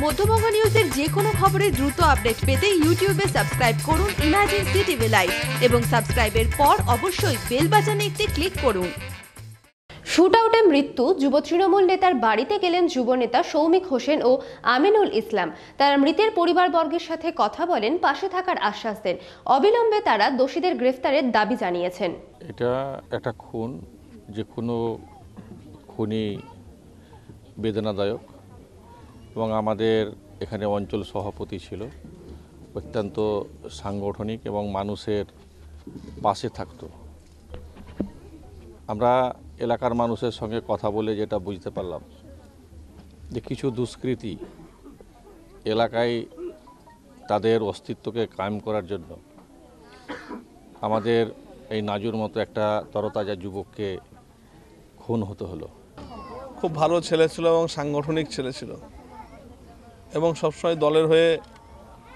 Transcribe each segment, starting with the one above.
মধ্যবঙ্গ নিউজের যে কোনো খবরের দ্রুত আপডেট পেতে ইউটিউবে সাবস্ক্রাইব করুন ইমার্জেন্সি টিভি লাইভ এবং সাবস্ক্রাইবের পর অবশ্যই বেল বাটনে একটি ক্লিক করুন। শুট আউটে মৃত্যু যুব তৃণমূল নেতার বাড়িতে গেলেন যুবনেতা সৌমিক হোসেন ও আমিনুল ইসলাম। তারা মৃতের পরিবারবর্গের সাথে কথা বলেন, পাশে থাকার আশ্বাস দেন। অবিলম্বে তারা দোষীদের গ্রেফতারের দাবি জানিয়েছেন। এটা একটা খুন, যে কোনো খুনই বেদনাদায়ক এবং আমাদের এখানে অঞ্চল সভাপতি ছিল, অত্যন্ত সাংগঠনিক এবং মানুষের পাশে থাকতো। আমরা এলাকার মানুষের সঙ্গে কথা বলে যেটা বুঝতে পারলাম যে কিছু দুষ্কৃতী এলাকায় তাদের অস্তিত্বকে কায়েম করার জন্য আমাদের এই নাজুর মতো একটা তরতাজা যুবককে খুন হতে হলো। খুব ভালো ছেলে ছিল এবং সাংগঠনিক ছেলে ছিল এবং সবসময় দলের হয়ে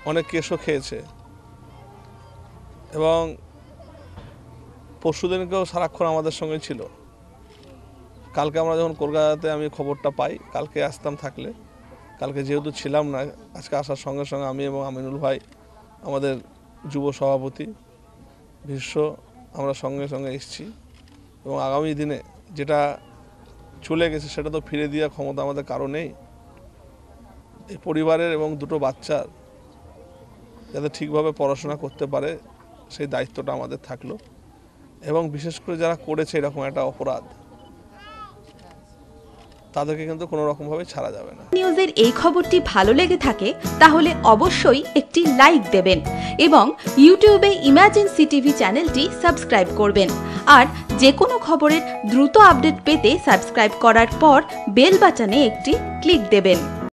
অনেক কেসও খেয়েছে এবং পরশুদিনকেও সারাক্ষণ আমাদের সঙ্গে ছিল। কালকে আমরা যখন কলকাতাতে আমি খবরটা পাই, কালকে আসতাম থাকলে, কালকে যেহেতু ছিলাম না, আজকে আসার সঙ্গে সঙ্গে আমি এবং আমিনুল ভাই আমাদের যুব সভাপতি বিশ্ব আমরা সঙ্গে সঙ্গে এসেছি এবং আগামী দিনে যেটা চলে গেছে সেটা তো ফিরে দেওয়ার ক্ষমতা আমাদের কারো নেই। এই পরিবারের এবং দুটো বাচ্চার যাতে ঠিকভাবে পড়াশোনা করতে পারে সেই দায়িত্বটা আমাদের থাকলো এবং বিশেষ করে যারা করেছে এরকম একটা অপরাধ তাদেরকে কিন্তু কোনো রকমভাবে ছাড়া যাবে না। নিউজের এই খবরটি ভালো লেগে থাকে তাহলে অবশ্যই একটি লাইক দেবেন এবং ইউটিউবে ইমার্জেন্সি টিভি চ্যানেলটি সাবস্ক্রাইব করবেন। আর যে কোনো খবরের দ্রুত আপডেট পেতে সাবস্ক্রাইব করার পর বেল বাটনে একটি ক্লিক দেবেন।